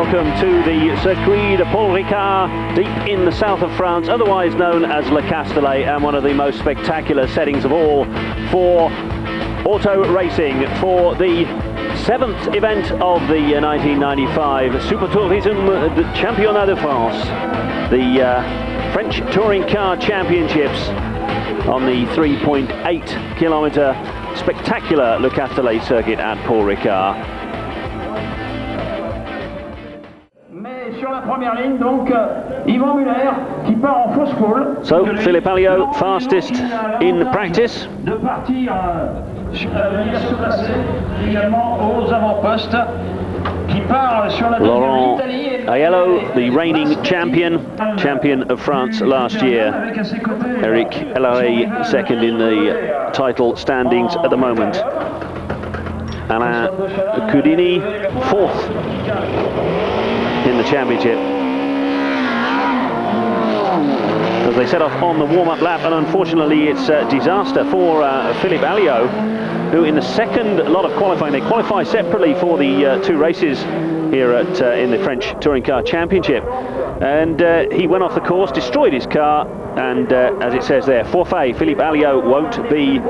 welcome to the Circuit de Paul Ricard, deep in the south of France, otherwise known as Le Castellet, and one of the most spectacular settings of all for auto racing, for the 7th event of the 1995 Supertourism Championnat de France, the French Touring Car Championships on the 3.8 kilometre spectacular Le Castellet circuit at Paul Ricard. So Philippe Alliot, fastest in practice. Laurent Aiello, the reigning champion of France last year. Eric Elaret, second in the title standings at the moment. Alain Coudini, fourth in the championship. As they set off on the warm-up lap, and unfortunately it's a disaster for Philippe Alliot, who in the second lot of qualifying, they qualify separately for the two races here at in the French Touring Car Championship, and he went off the course, destroyed his car, and as it says there, forfait. Philippe Alliot won't be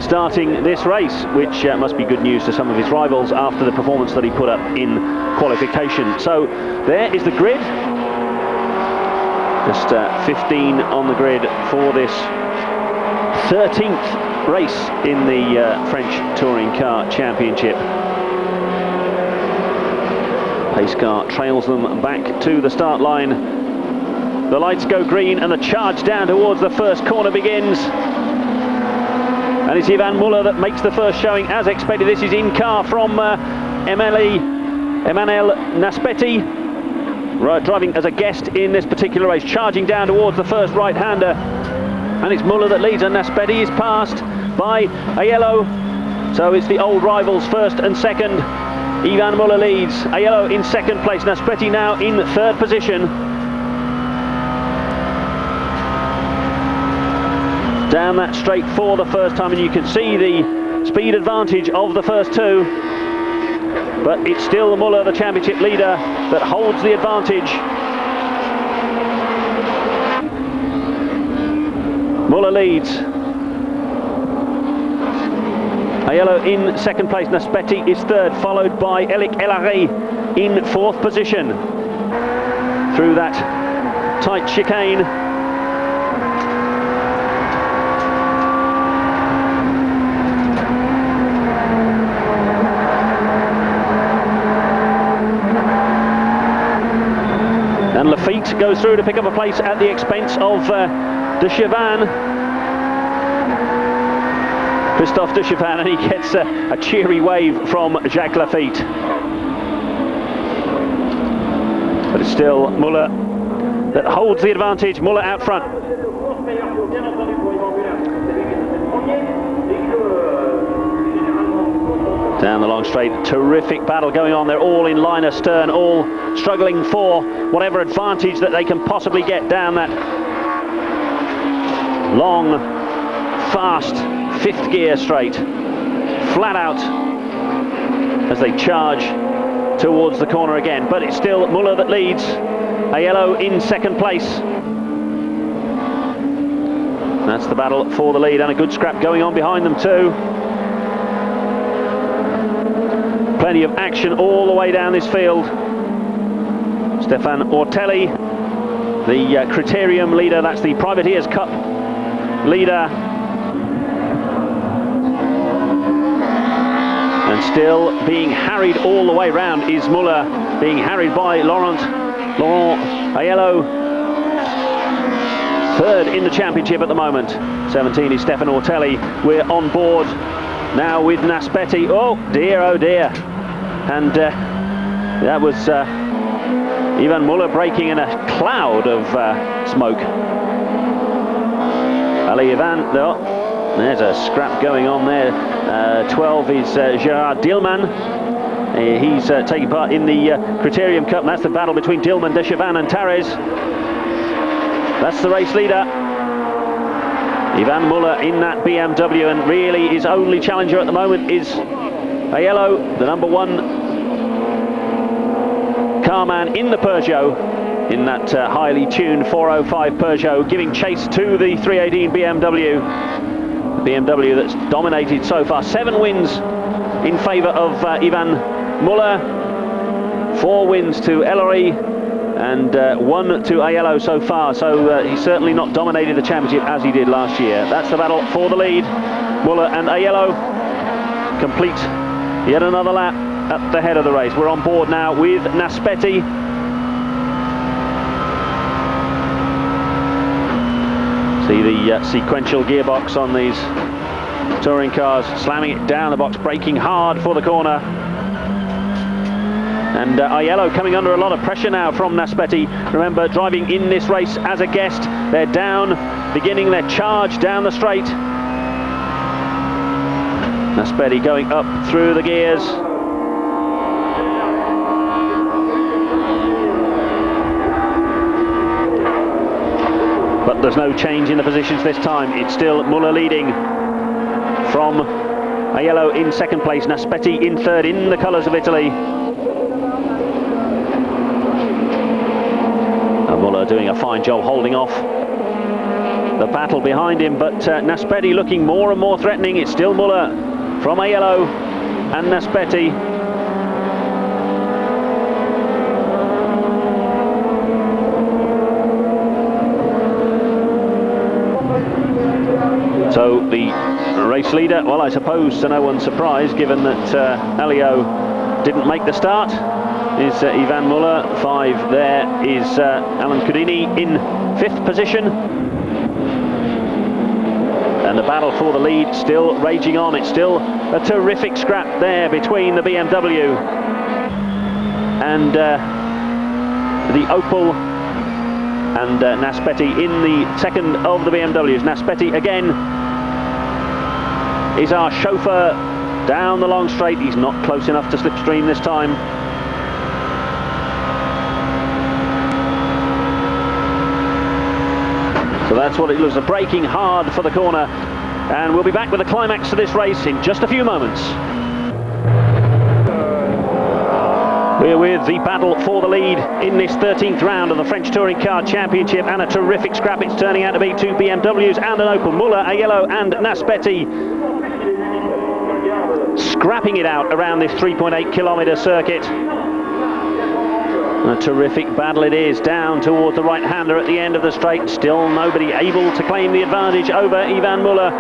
starting this race, which must be good news to some of his rivals after the performance that he put up in qualification. So there is the grid, just 15 on the grid for this 13th race in the French Touring Car Championship. Pace car trails them back to the start line. The lights go green and the charge down towards the first corner begins. And it's Yvan Muller that makes the first showing as expected. This is in car from Emmanuel Naspetti, driving as a guest in this particular race, charging down towards the first right-hander. And it's Muller that leads, and Naspetti is passed by Aiello. So it's the old rivals first and second. Yvan Muller leads, Aiello in second place, Naspetti now in third position. Down that straight for the first time, and you can see the speed advantage of the first two. But it's still Muller, the championship leader, that holds the advantage. Muller leads. Aiello in second place, Naspetti is third, followed by Eric Elaret in fourth position. Through that tight chicane. And Lafitte goes through to pick up a place at the expense of de Chavannes. Christophe de Chavannes, and he gets a cheery wave from Jacques Lafitte. But it's still Muller that holds the advantage, Muller out front. Down the long straight, terrific battle going on. They're all in line astern, all struggling for whatever advantage that they can possibly get down that long, fast fifth gear straight, flat out as they charge towards the corner again. But it's still Muller that leads, Aiello in second place. That's the battle for the lead, and a good scrap going on behind them too. Plenty of action all the way down this field. Stéphane Ortelli, the Criterium leader, that's the Privateers Cup leader. And still being harried all the way round is Muller, being harried by Laurent Aiello. Third in the championship at the moment. 17 is Stéphane Ortelli. We're on board now with Naspetti. Oh dear, oh dear. And that was Yvan Muller breaking in a cloud of smoke. Ali Yvan, though. There's a scrap going on there. 12 is Gerard Dillman. He's taking part in the Criterium Cup, and that's the battle between Dillman, de Chavannes and Tarez. That's the race leader. Yvan Muller in that BMW, and really his only challenger at the moment is Aiello, the number one carman in the Peugeot, in that highly tuned 405 Peugeot, giving chase to the 318 BMW. The BMW that's dominated so far. 7 wins in favour of Ivan Muller, 4 wins to Ellery, and 1 to Aiello so far. So he's certainly not dominated the championship as he did last year. That's the battle for the lead. Muller and Aiello complete yet another lap at the head of the race. We're on board now with Naspetti. See the sequential gearbox on these touring cars, slamming it down the box, braking hard for the corner. And Aiello coming under a lot of pressure now from Naspetti. Remember, driving in this race as a guest. They're down, beginning their charge down the straight. Naspetti going up through the gears. But there's no change in the positions this time. It's still Muller leading from Aiello in second place, Naspetti in third in the colours of Italy. Muller doing a fine job holding off the battle behind him, but Naspetti looking more and more threatening. It's still Muller from Aiello and Naspetti. So the race leader, well, I suppose to no one's surprise, given that Aiello didn't make the start, is Ivan Muller. 5 there is Alan Cudini in 5th position. And the battle for the lead still raging on. It's still a terrific scrap there between the BMW and the Opel, and Naspetti in the second of the BMWs. Naspetti again is our chauffeur down the long straight. He's not close enough to slipstream this time. So that's what it looks like, braking hard for the corner. And we'll be back with the climax to this race in just a few moments. We're with the battle for the lead in this 13th round of the French Touring Car Championship, and a terrific scrap it's turning out to be. 2 BMWs and an Opel. Muller, Aiello and Naspetti scrapping it out around this 3.8 kilometre circuit. A terrific battle it is, down towards the right-hander at the end of the straight. Still nobody able to claim the advantage over Ivan Muller.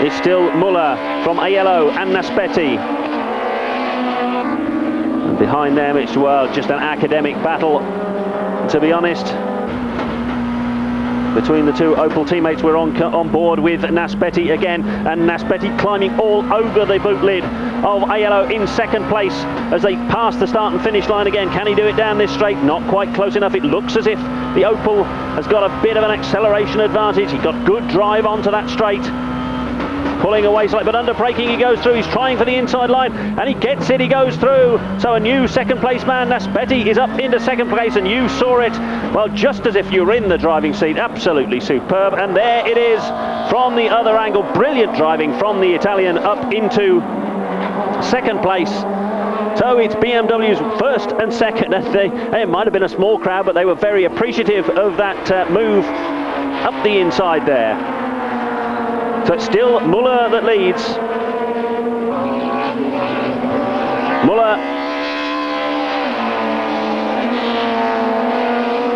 It's still Muller from Aiello and Naspetti. And behind them it's, well, just an academic battle, to be honest. Between the 2 Opel teammates, we're on board with Naspetti again, and Naspetti climbing all over the boot lid of Aiello in second place as they pass the start and finish line again. Can he do it down this straight? Not quite close enough. It looks as if the Opel has got a bit of an acceleration advantage. He got good drive onto that straight, pulling away slightly, but under braking he goes through. He's trying for the inside line and he gets it, he goes through. So a new second place man, Naspetti, is up into second place, and you saw it, well, just as if you were in the driving seat. Absolutely superb. And there it is from the other angle. Brilliant driving from the Italian up into second place. So it's BMW's first and second. It might have been a small crowd, but they were very appreciative of that move up the inside there. So it's still Muller that leads. Muller.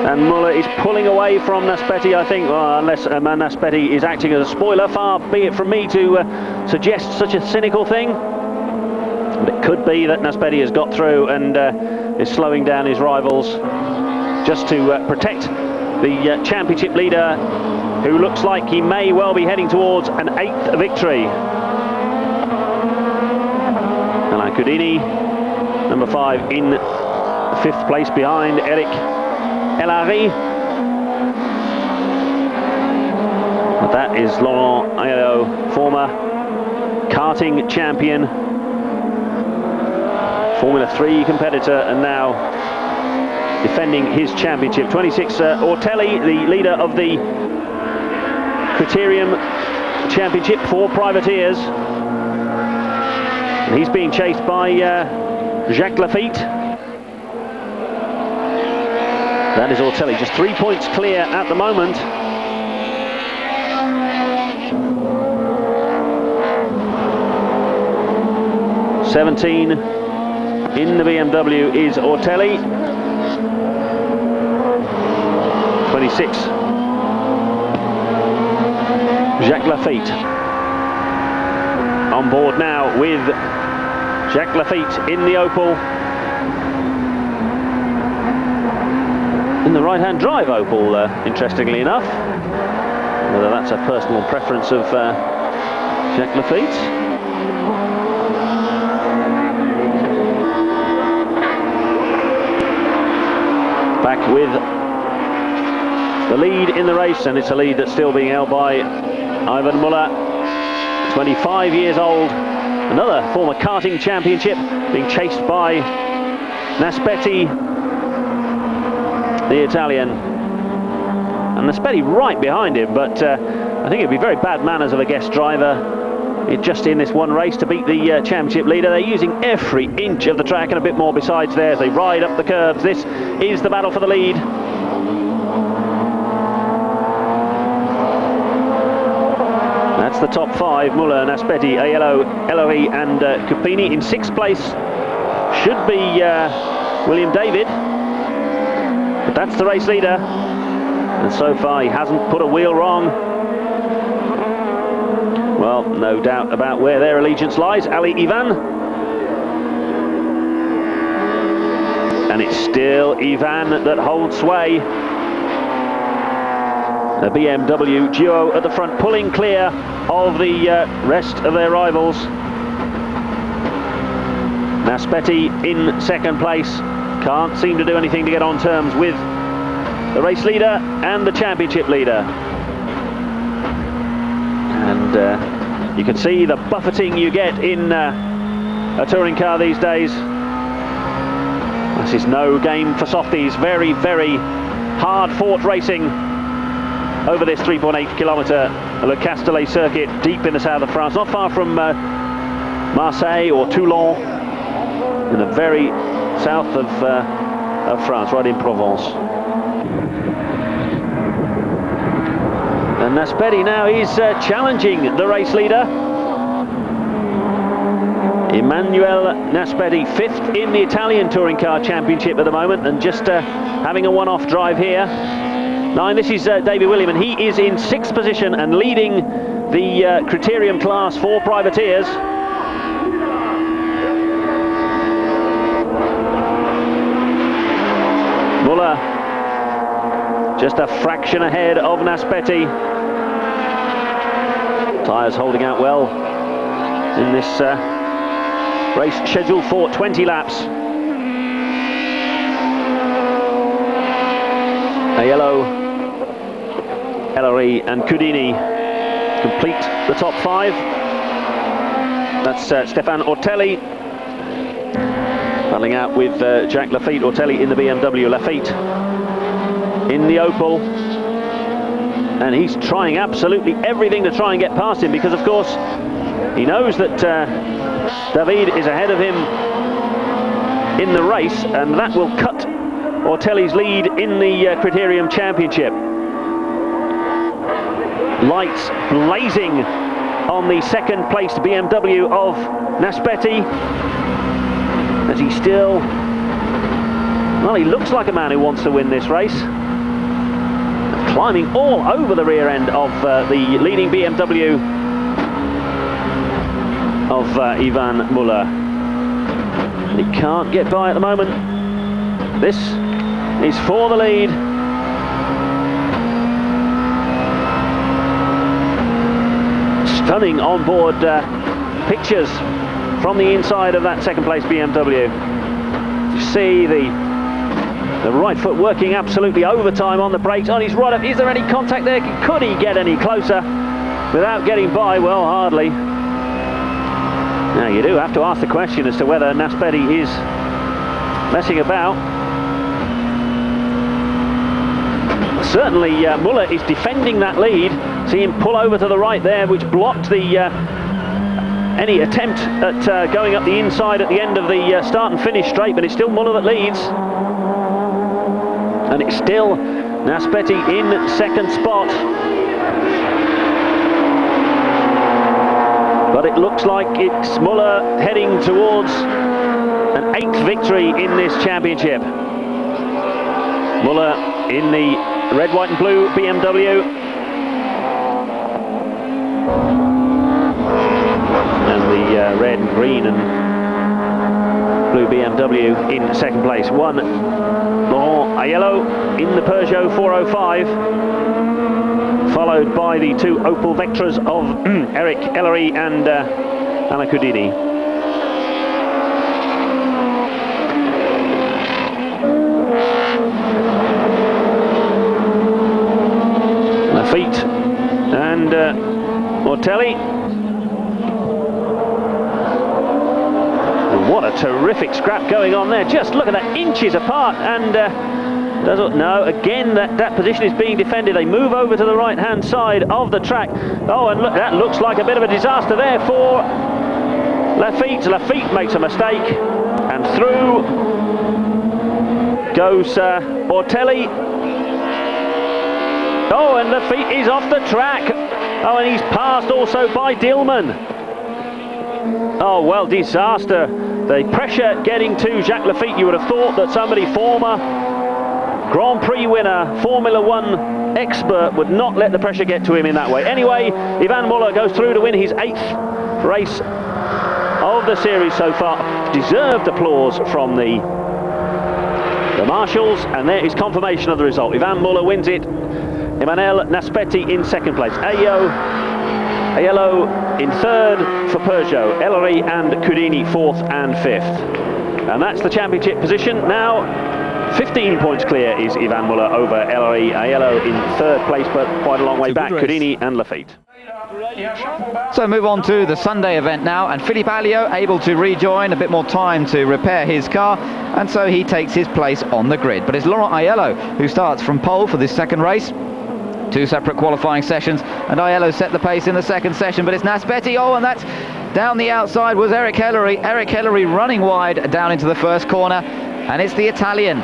And Muller is pulling away from Naspetti, I think, well, unless Naspetti is acting as a spoiler. Far be it from me to suggest such a cynical thing. But it could be that Naspetti has got through and is slowing down his rivals just to protect the championship leader, who looks like he may well be heading towards an 8th victory. Alain Cudini, number 5, in 5th place behind Eric Elary. But that is Laurent Aiello, former karting champion, Formula 3 competitor, and now defending his championship. 26, Ortelli, the leader of the Criterium Championship for privateers. And he's being chased by Jacques Lafitte. That is Ortelli, just 3 points clear at the moment. '17 in the BMW is Ortelli. 26, Jacques Laffite. On board now with Jacques Laffite in the Opel. In the right-hand drive Opel, interestingly enough. Whether that's a personal preference of Jacques Laffite. Back with the lead in the race, and it's a lead that's still being held by Ivan Muller, 25 years old. Another former karting championship, being chased by Naspetti, the Italian. And Naspetti right behind him, but I think it'd be very bad manners of a guest driver just in this one race to beat the championship leader. They're using every inch of the track and a bit more besides there as they ride up the curves. This is the battle for the lead. That's the top five: Muller, Naspetti, Aiello, Eloy and Cupini. In sixth place should be William David, but that's the race leader, and so far he hasn't put a wheel wrong. Well, no doubt about where their allegiance lies. Ali Ivan. And it's still Ivan that holds sway. The BMW duo at the front, pulling clear of the rest of their rivals. Naspetti in second place. Can't seem to do anything to get on terms with the race leader and the championship leader. And you can see the buffeting you get in a touring car these days. This is no game for softies. Very, very hard-fought racing over this 3.8 kilometre Le Castellet circuit, deep in the south of France, not far from Marseille or Toulon, in the very south of France, right in Provence. And Naspetti now is challenging the race leader. Emmanuel Naspetti, fifth in the Italian Touring Car Championship at the moment, and just having a one-off drive here. Now, and this is David William, and he is in sixth position and leading the Criterium class for privateers. Muller just a fraction ahead of Naspetti. Tyres holding out well in this race scheduled for 20 laps. Aiello, Ellery and Cudini complete the top five. That's Stefan Ortelli battling out with Jacques Laffite. Ortelli in the BMW, Laffite in the Opel, and he's trying absolutely everything to try and get past him, because of course he knows that David is ahead of him in the race, and that will cut Ortelli's lead in the Criterium Championship. Lights blazing on the second placed BMW of Naspetti, as he still, well, he looks like a man who wants to win this race. Climbing all over the rear end of the leading BMW of Ivan Muller. He can't get by at the moment. This is for the lead. Stunning onboard pictures from the inside of that second place BMW. You see the right foot working absolutely overtime on the brakes. On his right up, is there any contact there? Could he get any closer without getting by? Well, hardly. Now you do have to ask the question as to whether Naspetti is messing about. Certainly Muller is defending that lead. See him pull over to the right there, which blocked the any attempt at going up the inside at the end of the start and finish straight, but it's still Muller that leads. And it's still Naspetti in second spot. But it looks like it's Muller heading towards an 8th victory in this championship. Muller in the red, white and blue BMW. And the red and green and blue BMW in second place. Laurent Aiello in the Peugeot 405. Followed by the 2 Opel Vectras of Eric Ellery and Alain Coudini. Lafitte and Mortelli. And what a terrific scrap going on there. Just look at that, inches apart, and no, again that position is being defended. They move over to the right hand side of the track. Oh, and look, that looks like a bit of a disaster there for Lafitte. Lafitte makes a mistake, and through goes Mortelli. Oh, and Lafitte is off the track. Oh, and he's passed also by Dillman. Oh, well, disaster. The pressure getting to Jacques Lafitte. You would have thought that somebody, former Grand Prix winner, Formula One expert, would not let the pressure get to him in that way. Anyway, Yvan Muller goes through to win his 8th race of the series so far. Deserved applause from the marshals, and there is confirmation of the result. Yvan Muller wins it. Emmanuel Naspetti in second place. Aiello in third for Peugeot. Ellery and Coudini 4th and 5th. And that's the championship position. Now 15 points clear is Yvan Muller over Ellery. Aiello in third place, but quite a long way back. Coudini and Lafitte. So move on to the Sunday event now, and Philippe Alliot able to rejoin, a bit more time to repair his car, and so he takes his place on the grid. But it's Laurent Aiello who starts from pole for this second race. 2 separate qualifying sessions, and Aiello set the pace in the second session, but it's Naspetti. Oh, and that's down the outside was Eric Ellery. Eric Ellery running wide down into the first corner, and it's the Italian,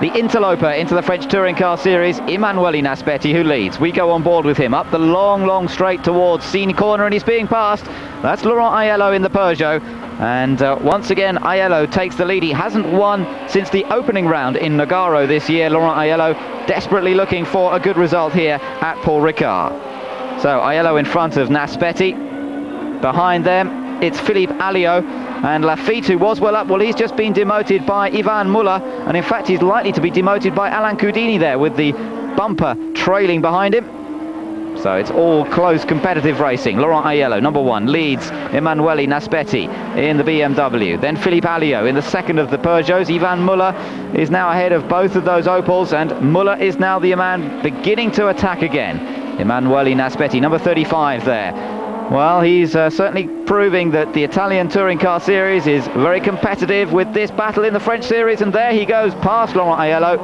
the interloper into the French Touring Car Series, Emanuele Naspetti, who leads. We go on board with him up the long straight towards Scene Corner, and he's being passed. That's Laurent Aiello in the Peugeot. And once again, Aiello takes the lead. He hasn't won since the opening round in Nogaro this year. Laurent Aiello desperately looking for a good result here at Paul Ricard. So Aiello in front of Naspetti. Behind them, it's Philippe Alliot. And Lafitte, who was well up, well, he's just been demoted by Yvan Muller. And in fact, he's likely to be demoted by Alain Coudini there, with the bumper trailing behind him. So it's all close competitive racing. Laurent Aiello, number 1, leads Emanuele Naspetti in the BMW. Then Philippe Alliot in the second of the Peugeots. Yvan Muller is now ahead of both of those Opels, and Muller is now the man beginning to attack again. Emanuele Naspetti, number 35 there. Well, he's certainly proving that the Italian Touring Car Series is very competitive with this battle in the French Series, and there he goes past Laurent Aiello.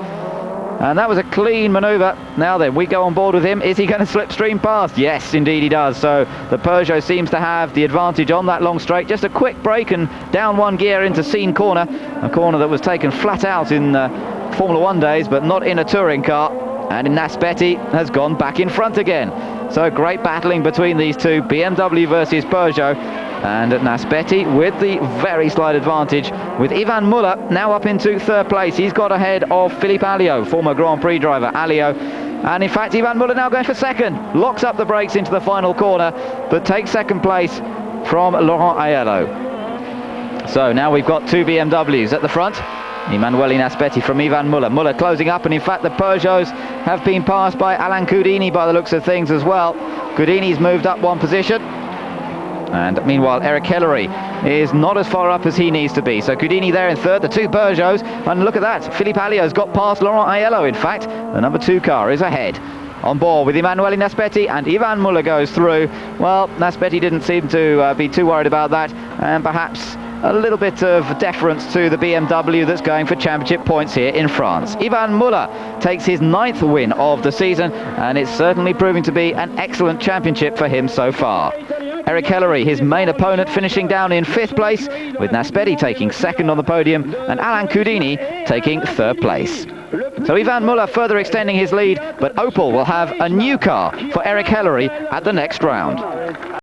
And that was a clean manoeuvre. Now then, we go on board with him. Is he going to slipstream past? Yes, indeed he does. So the Peugeot seems to have the advantage on that long straight. Just a quick break and down 1 gear into Scene Corner. A corner that was taken flat out in Formula 1 days, but not in a touring car. And Naspetti has gone back in front again. So great battling between these two, BMW versus Peugeot. And Naspetti with the very slight advantage, with Yvan Muller now up into third place. He's got ahead of Philippe Alliot, former Grand Prix driver Alliot. And in fact, Yvan Muller now going for second. Locks up the brakes into the final corner, but takes second place from Laurent Aiello. So now we've got 2 BMWs at the front. Emanuele Naspetti from Yvan Muller. Muller closing up, and in fact the Peugeots have been passed by Alain Coudini by the looks of things as well. Coudini's moved up 1 position. And meanwhile, Eric Ellery is not as far up as he needs to be. So Coudini there in third, the 2 Peugeots. And look at that, Philippe Alliot's got past Laurent Aiello. In fact, the number 2 car is ahead. On board with Emanuele Naspetti, and Yvan Muller goes through. Well, Naspetti didn't seem to be too worried about that, and perhaps a little bit of deference to the BMW that's going for championship points here in France. Yvan Muller takes his 9th win of the season, and it's certainly proving to be an excellent championship for him so far. Eric Hellery, his main opponent, finishing down in 5th place, with Naspetti taking 2nd on the podium and Alain Coudini taking 3rd place. So Yvan Muller further extending his lead, but Opel will have a new car for Eric Hellery at the next round.